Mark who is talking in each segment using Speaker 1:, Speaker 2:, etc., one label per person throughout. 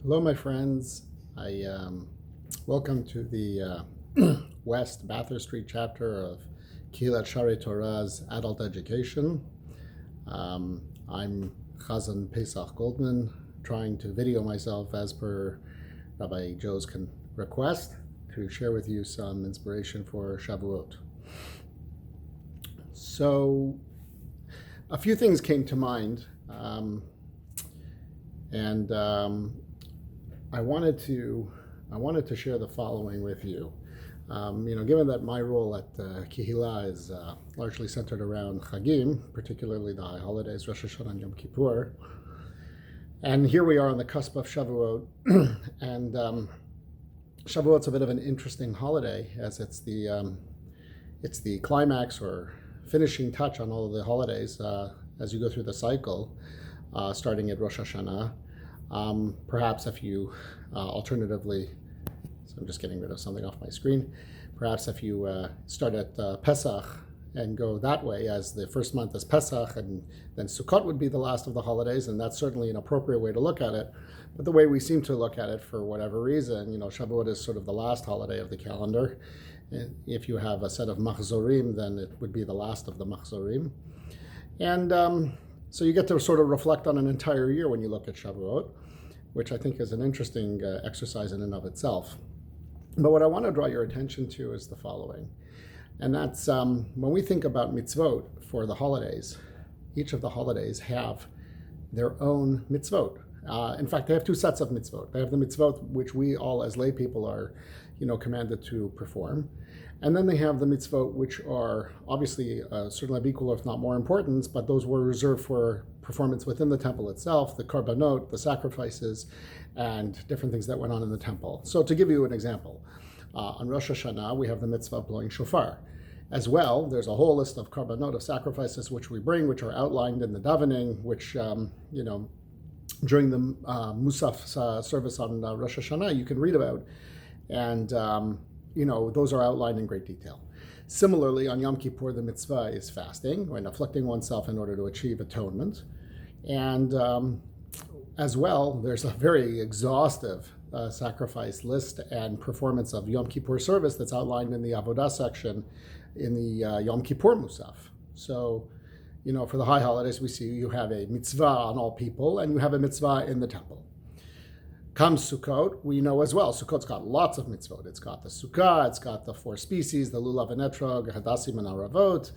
Speaker 1: Hello, my friends. I welcome to the West Bathurst Street chapter of Kilat Shari Torah's adult education. I'm Chazzan Pesach Goldman, trying to video myself as per Rabbi Joe's request to share with you some inspiration for Shavuot. So, a few things came to mind, and I wanted to share the following with you. Given that my role at Kihila is largely centered around Chagim, particularly the high holidays, Rosh Hashanah and Yom Kippur, and here we are on the cusp of Shavuot, and Shavuot's a bit of an interesting holiday as it's the climax or finishing touch on all of the holidays as you go through the cycle, starting at Rosh Hashanah. Perhaps if you alternatively, so I'm just getting rid of something off my screen, perhaps if you start at Pesach and go that way, as the first month is Pesach, and then Sukkot would be the last of the holidays, and that's certainly an appropriate way to look at it. But the way we seem to look at it, for whatever reason, Shavuot is sort of the last holiday of the calendar. If you have a set of machzorim, then it would be the last of the machzorim. And so you get to sort of reflect on an entire year when you look at Shavuot, which I think is an interesting exercise in and of itself. But what I want to draw your attention to is the following. And that's when we think about mitzvot for the holidays, each of the holidays have their own mitzvot. In fact, they have two sets of mitzvot. They have the mitzvot which we all as lay people are, commanded to perform. And then they have the mitzvot which are obviously certainly of equal, if not more importance, but those were reserved for performance within the temple itself, the korbanot, the sacrifices, and different things that went on in the temple. So to give you an example, on Rosh Hashanah, we have the mitzvah of blowing shofar. As well, there's a whole list of korbanot, of sacrifices which we bring, which are outlined in the davening, which, during the Musaf service on Rosh Hashanah, you can read about. And, those are outlined in great detail. Similarly, on Yom Kippur, the mitzvah is fasting, and afflicting oneself in order to achieve atonement. And as well, there's a very exhaustive sacrifice list and performance of Yom Kippur service that's outlined in the Avodah section in the Yom Kippur Musaf. So, for the high holidays, we see you have a mitzvah on all people, and you have a mitzvah in the temple. Comes Sukkot, we know as well. Sukkot's got lots of mitzvot. It's got the sukkah, it's got the four species, the lulav and etrog, hadassim and aravot,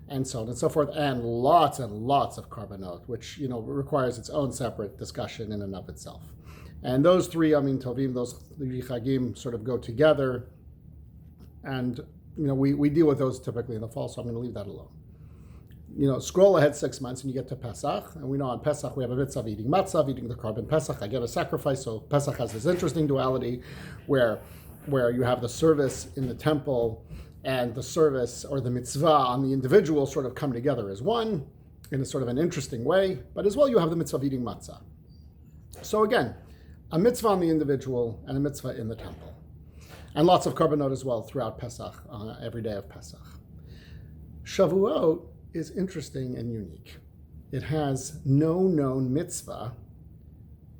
Speaker 1: and so on and so forth, and lots of korbanot, which requires its own separate discussion in and of itself. And those three tovim, those three chagim, sort of go together, and we deal with those typically in the fall, so I'm going to leave that alone. Scroll ahead 6 months and you get to Pesach, and we know on Pesach we have a mitzvah of eating matzah, of eating the korban Pesach. I get a sacrifice, so Pesach has this interesting duality where you have the service in the temple and the service or the mitzvah on the individual sort of come together as one in a sort of an interesting way, but as well you have the mitzvah of eating matzah. So again, a mitzvah on the individual and a mitzvah in the temple. And lots of korbanot as well throughout Pesach, every day of Pesach. Shavuot is interesting and unique. It has no known mitzvah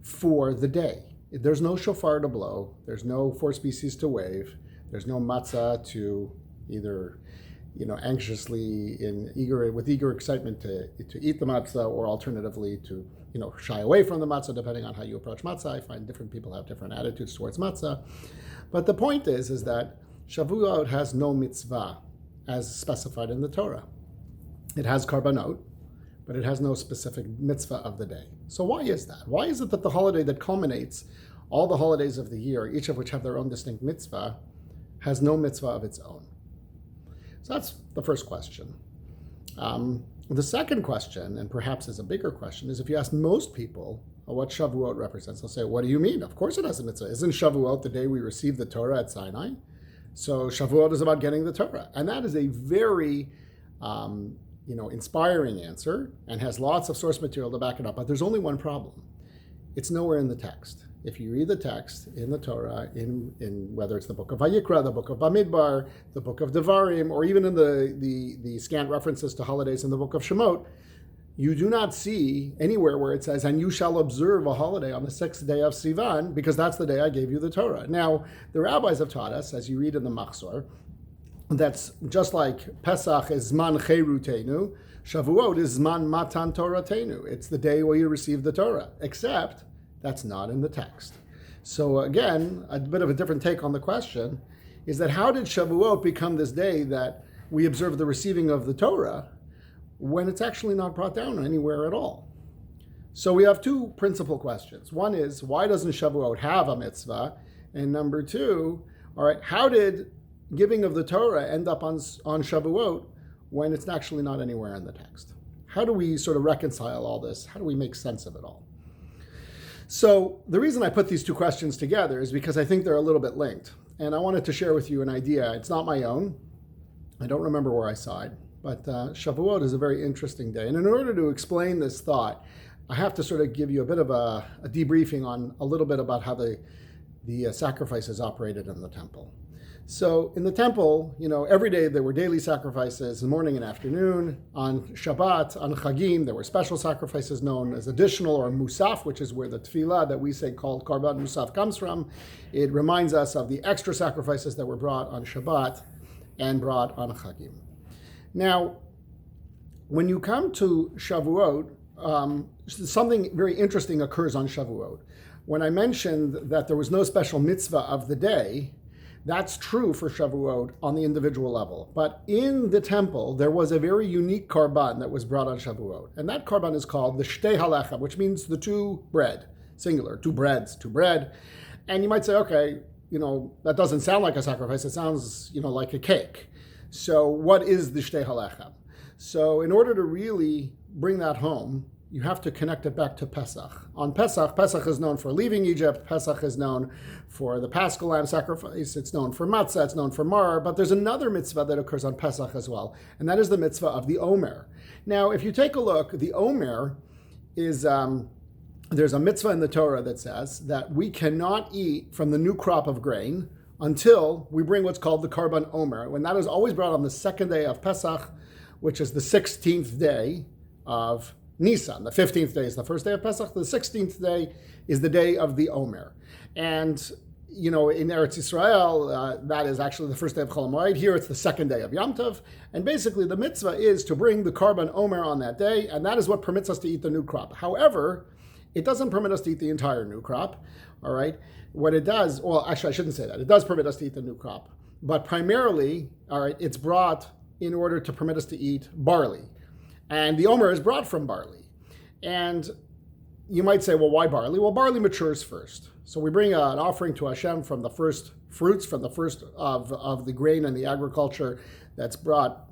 Speaker 1: for the day. There's no shofar to blow. There's no four species to wave. There's no matzah to either, anxiously with eager excitement to eat the matzah, or alternatively to, shy away from the matzah, depending on how you approach matzah. I find different people have different attitudes towards matzah. But the point is that Shavuot has no mitzvah as specified in the Torah. It has korbanot, but it has no specific mitzvah of the day. So why is that? Why is it that the holiday that culminates all the holidays of the year, each of which have their own distinct mitzvah, has no mitzvah of its own? So that's the first question. The second question, and perhaps is a bigger question, is if you ask most people what Shavuot represents, they'll say, what do you mean? Of course it has a mitzvah. Isn't Shavuot the day we received the Torah at Sinai? So Shavuot is about getting the Torah. And that is a very inspiring answer, and has lots of source material to back it up. But there's only one problem. It's nowhere in the text. If you read the text in the Torah, in whether it's the book of Vayikra, the book of Bamidbar, the book of Dvarim, or even in the scant references to holidays in the book of Shemot, you do not see anywhere where it says, and you shall observe a holiday on the 6th day of Sivan, because that's the day I gave you the Torah. Now, the rabbis have taught us, as you read in the Machzor, that's just like Pesach is Zman Cherutenu, Shavuot is Zman Matan Toratenu. It's the day where you receive the Torah, except that's not in the text. So again, a bit of a different take on the question is that how did Shavuot become this day that we observe the receiving of the Torah when it's actually not brought down anywhere at all? So we have two principal questions. One is, why doesn't Shavuot have a mitzvah? And number two, all right, how did giving of the Torah end up on Shavuot when it's actually not anywhere in the text? How do we sort of reconcile all this? How do we make sense of it all? So the reason I put these two questions together is because I think they're a little bit linked. And I wanted to share with you an idea. It's not my own. I don't remember where I saw it. But Shavuot is a very interesting day. And in order to explain this thought, I have to sort of give you a bit of a debriefing on a little bit about how the sacrifices operated in the temple. So in the temple, every day there were daily sacrifices, morning and afternoon. On Shabbat, on Chagim, there were special sacrifices known as additional or musaf, which is where the tefillah that we say called karban musaf comes from. It reminds us of the extra sacrifices that were brought on Shabbat and brought on Chagim. Now, when you come to Shavuot, something very interesting occurs on Shavuot. When I mentioned that there was no special mitzvah of the day, that's true for Shavuot on the individual level. But in the temple, there was a very unique karban that was brought on Shavuot. And that karban is called the shtei halechem, which means the two bread, singular, two bread. And you might say, okay, that doesn't sound like a sacrifice. It sounds, like a cake. So what is the shtei halechem? So in order to really bring that home, you have to connect it back to Pesach. On Pesach, Pesach is known for leaving Egypt. Pesach is known for the Paschal Lamb sacrifice. It's known for matzah. It's known for mar. But there's another mitzvah that occurs on Pesach as well, and that is the mitzvah of the Omer. Now, if you take a look, the Omer is, there's a mitzvah in the Torah that says that we cannot eat from the new crop of grain until we bring what's called the Karban Omer, and that is always brought on the second day of Pesach, which is the 16th day of Nisan. The 15th day is the first day of Pesach. The 16th day is the day of the Omer. And, in Eretz Yisrael, that is actually the first day of Chol HaMoed. Here it's the second day of Yom Tov. And basically the mitzvah is to bring the Karban Omer on that day, and that is what permits us to eat the new crop. However, it doesn't permit us to eat the entire new crop, all right? What it does, well, actually I shouldn't say that. It does permit us to eat the new crop. But primarily, all right, it's brought in order to permit us to eat barley. And the Omer is brought from barley. And you might say, well, why barley? Well, barley matures first. So we bring an offering to Hashem from the first fruits, from the first of the grain and the agriculture that's brought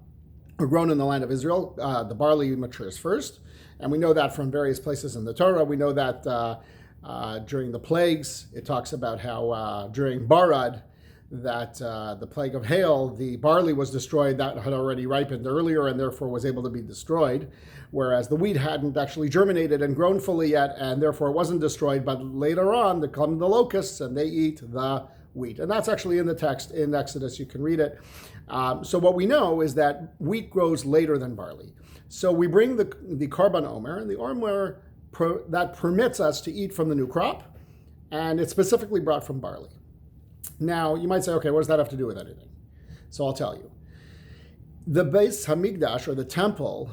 Speaker 1: or grown in the land of Israel. The barley matures first. And we know that from various places in the Torah. We know that during the plagues, it talks about how during Barad, that the plague of hail, the barley was destroyed that had already ripened earlier and therefore was able to be destroyed, whereas the wheat hadn't actually germinated and grown fully yet and therefore it wasn't destroyed, but later on there come the locusts and they eat the wheat. And that's actually in the text in Exodus, you can read it. So what we know is that wheat grows later than barley. So we bring the Karban Omer, and the Omer that permits us to eat from the new crop, and it's specifically brought from barley. Now, you might say, okay, what does that have to do with anything? So I'll tell you. The Beis Hamikdash, or the temple,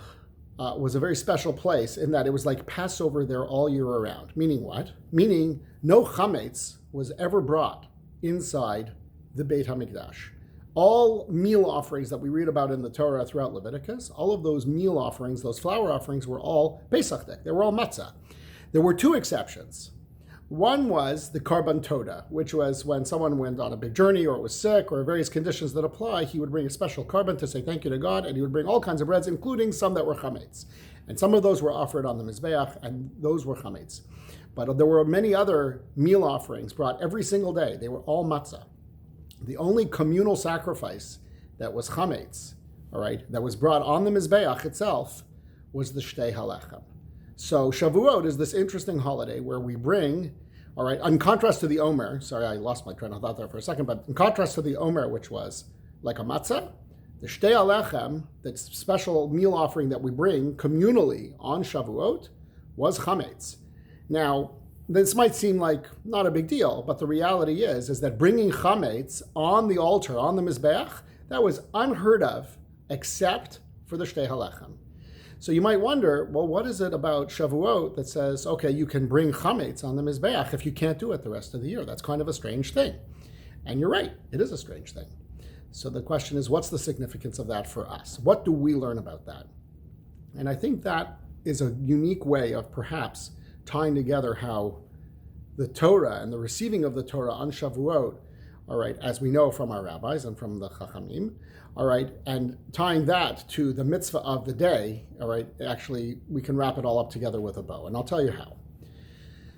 Speaker 1: was a very special place in that it was like Passover there all year around. Meaning what? Meaning no chametz was ever brought inside the Beit Hamikdash. All meal offerings that we read about in the Torah throughout Leviticus, all of those meal offerings, those flour offerings, were all Pesach. They were all matzah. There were two exceptions. One was the Karban Toda, which was when someone went on a big journey or was sick or various conditions that apply, he would bring a special karban to say thank you to God, and he would bring all kinds of breads, including some that were chametz. And some of those were offered on the Mizbeach, and those were chametz. But there were many other meal offerings brought every single day. They were all matzah. The only communal sacrifice that was chametz, all right, that was brought on the Mizbeach itself was the shtei halechem. So Shavuot is this interesting holiday where we bring, all right, in contrast to the Omer, sorry, I lost my train of thought there for a second, but in contrast to the Omer, which was like a matzah, The Shtei Alechem, that special meal offering that we bring communally on Shavuot, was chametz. Now, this might seem like not a big deal, but the reality is that bringing chametz on the altar, on the mizbeach, that was unheard of except for the Shtei Halechem. So you might wonder, well, what is it about Shavuot that says, okay, you can bring chametz on the mizbeach if you can't do it the rest of the year? That's kind of a strange thing. And you're right, it is a strange thing. So the question is, what's the significance of that for us? What do we learn about that? And I think that is a unique way of perhaps tying together how the Torah and the receiving of the Torah on Shavuot, all right, as we know from our rabbis and from the Chachamim, all right, and tying that to the mitzvah of the day, all right, actually we can wrap it all up together with a bow, and I'll tell you how.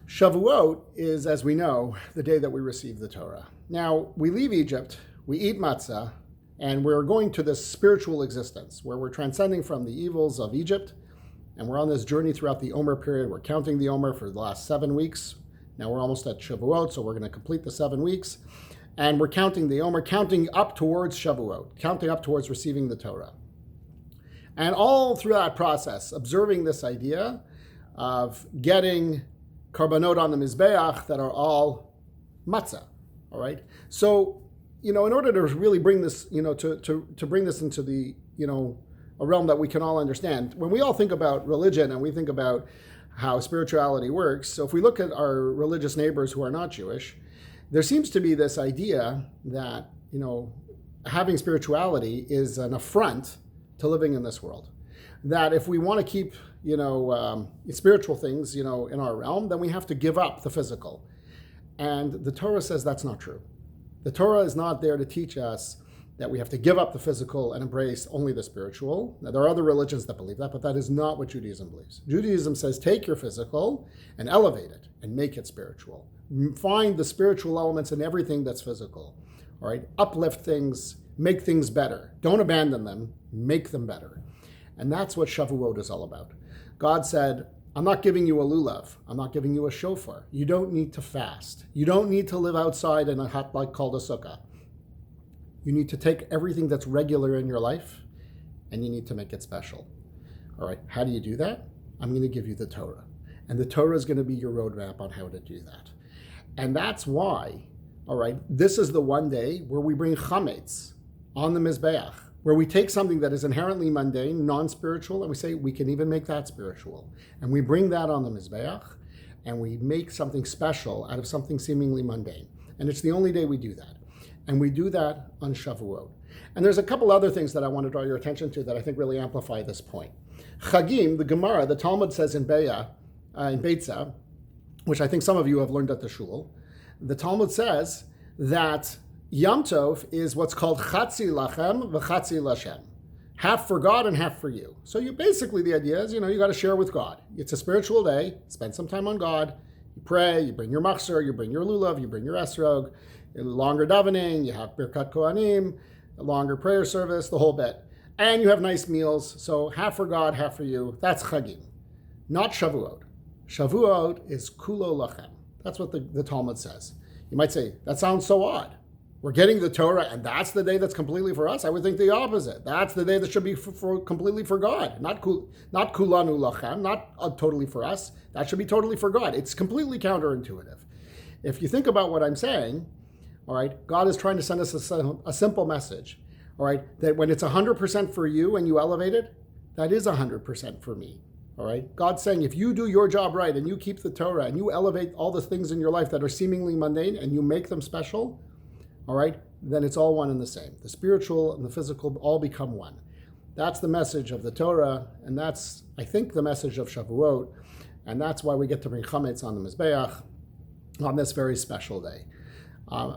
Speaker 1: Shavuot is, as we know, the day that we receive the Torah. Now, we leave Egypt, we eat matzah, and we're going to this spiritual existence where we're transcending from the evils of Egypt, and we're on this journey throughout the Omer period. We're counting the Omer for the last 7 weeks. Now we're almost at Shavuot, so we're going to complete the 7 weeks. And we're counting the Omer, counting up towards Shavuot, counting up towards receiving the Torah. And all through that process, observing this idea of getting karbanot on the Mizbeach that are all matzah, all right? So, in order to really bring this, to bring this into the, a realm that we can all understand, when we all think about religion and we think about how spirituality works, so if we look at our religious neighbors who are not Jewish, there seems to be this idea that, having spirituality is an affront to living in this world. That if we want to keep, spiritual things, in our realm, then we have to give up the physical. And the Torah says that's not true. The Torah is not there to teach us that we have to give up the physical and embrace only the spiritual. Now, there are other religions that believe that, but that is not what Judaism believes. Judaism says take your physical and elevate it and make it spiritual. Find the spiritual elements in everything that's physical. All right, uplift things, make things better. Don't abandon them, make them better. And that's what Shavuot is all about. God said, I'm not giving you a lulav. I'm not giving you a shofar. You don't need to fast. You don't need to live outside in a hut like called a sukkah. You need to take everything that's regular in your life and you need to make it special. All right, how do you do that? I'm going to give you the Torah. And the Torah is going to be your roadmap on how to do that. And that's why, all right, this is the one day where we bring chametz on the Mizbeach, where we take something that is inherently mundane, non-spiritual, and we say we can even make that spiritual. And we bring that on the Mizbeach, and we make something special out of something seemingly mundane. And it's the only day we do that. And we do that on Shavuot. And there's a couple other things that I want to draw your attention to that I think really amplify this point. Chagim, the Gemara, the Talmud says in Beitza, which I think some of you have learned at the shul, the Talmud says that Yom Tov is what's called Chatzi Lachem v'Chatzi Lashem. Half for God and half for you. So the idea is, you got to share with God. It's a spiritual day. Spend some time on God. You pray, you bring your machzor, you bring your lulav, you bring your esrog, longer davening, you have Birkat Kohanim, a longer prayer service, the whole bit. And you have nice meals. So half for God, half for you. That's Chagim, not Shavuot. Shavuot is Kulo Lachem. That's what the Talmud says. You might say, that sounds so odd. We're getting the Torah, and that's the day that's completely for us. I would think the opposite. That's the day that should be for completely for God, not kulanu lachem, not totally for us. That should be totally for God. It's completely counterintuitive. If you think about what I'm saying, all right, God is trying to send us a simple message, all right, that when it's 100% for you and you elevate it, that is 100% for me. All right, God's saying if you do your job right and you keep the Torah and you elevate all the things in your life that are seemingly mundane and you make them special, all right, then it's all one and the same. The spiritual and the physical all become one. That's the message of the Torah, and that's, I think, the message of Shavuot, and that's why we get to bring chametz on the Mizbeach on this very special day.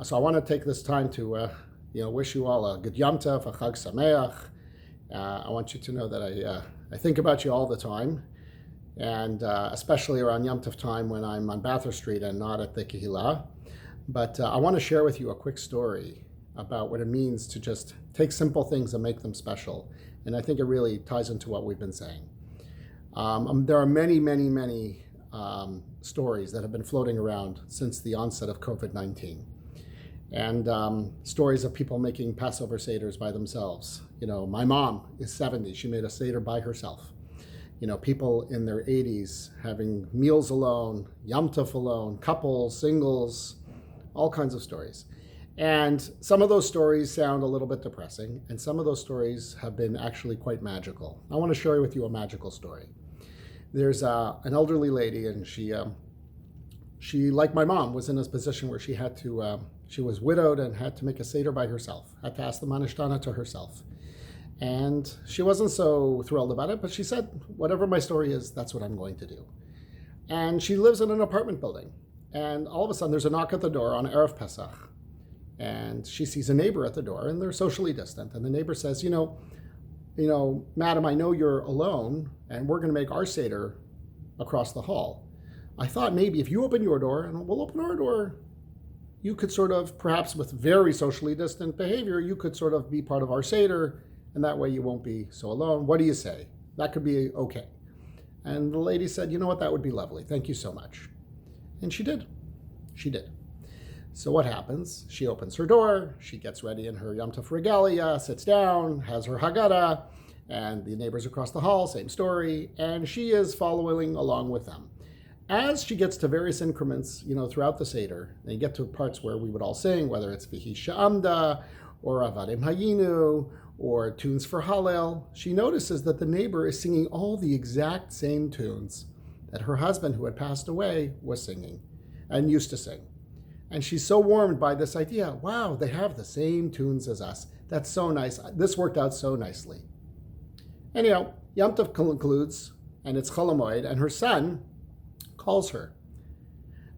Speaker 1: So I want to take this time to, wish you all a good Yom Tov, a Chag Sameach. I want you to know that I think about you all the time, and especially around Yom Tov time when I'm on Bathurst Street and not at the Kehillah. But I want to share with you a quick story about what it means to just take simple things and make them special. And I think it really ties into what we've been saying. There are many, many, many stories that have been floating around since the onset of COVID-19. And stories of people making Passover Seders by themselves. My mom is 70. She made a Seder by herself. People in their 80s having meals alone, Yom Tov alone, couples, singles, all kinds of stories. And some of those stories sound a little bit depressing, and some of those stories have been actually quite magical. I want to share with you a magical story. There's an elderly lady, and she, like my mom, was in a position where she had to, she was widowed and had to make a Seder by herself, had to ask the Manishtana to herself. And she wasn't so thrilled about it, but she said, whatever my story is, that's what I'm going to do. And she lives in an apartment building. And all of a sudden, there's a knock at the door on Erev Pesach. And she sees a neighbor at the door, and they're socially distant. And the neighbor says, madam, I know you're alone, and we're going to make our Seder across the hall. I thought maybe if you open your door, and we'll open our door, you could sort of, perhaps with very socially distant behavior, you could sort of be part of our Seder, and that way you won't be so alone. What do you say? That could be okay. And the lady said, you know what, that would be lovely. Thank you so much. And she did. She did. So what happens? She opens her door, she gets ready in her Yom Tov regalia, sits down, has her Haggadah, and the neighbors across the hall, same story, and she is following along with them. As she gets to various increments, throughout the Seder, and you get to parts where we would all sing, whether it's V'hi Sha'amda, or Avadim Hayinu, or tunes for Hallel, she notices that the neighbor is singing all the exact same tunes that her husband, who had passed away, was singing and used to sing. And she's so warmed by this idea. Wow, they have the same tunes as us. That's so nice. This worked out so nicely. Anyhow, Yom Tov concludes, and it's Chol HaMoed, and her son calls her.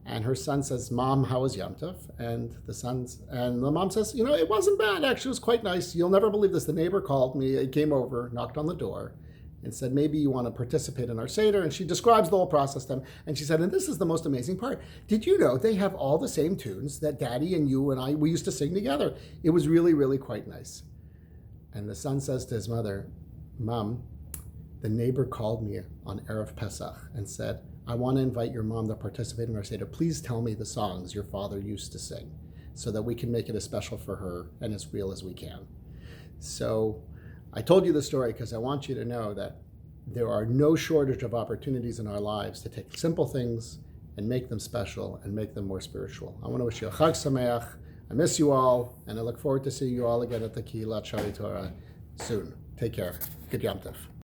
Speaker 1: And her son says, Mom, how was Yom Tov? And the mom says, it wasn't bad. Actually, it was quite nice. You'll never believe this. The neighbor called me. He came over, knocked on the door, and said, maybe you want to participate in our Seder. And she describes the whole process to him. And she said, and this is the most amazing part. Did you know they have all the same tunes that Daddy and you and we used to sing together? It was really, really quite nice. And the son says to his mother, Mom, the neighbor called me on Erev Pesach and said, I want to invite your mom to participate in our Seder. Please tell me the songs your father used to sing so that we can make it as special for her and as real as we can. So I told you the story because I want you to know that there are no shortage of opportunities in our lives to take simple things and make them special and make them more spiritual. I want to wish you a Chag Sameach. I miss you all, and I look forward to seeing you all again at the Kehillat Shari Torah soon. Take care. Good Yom Tov.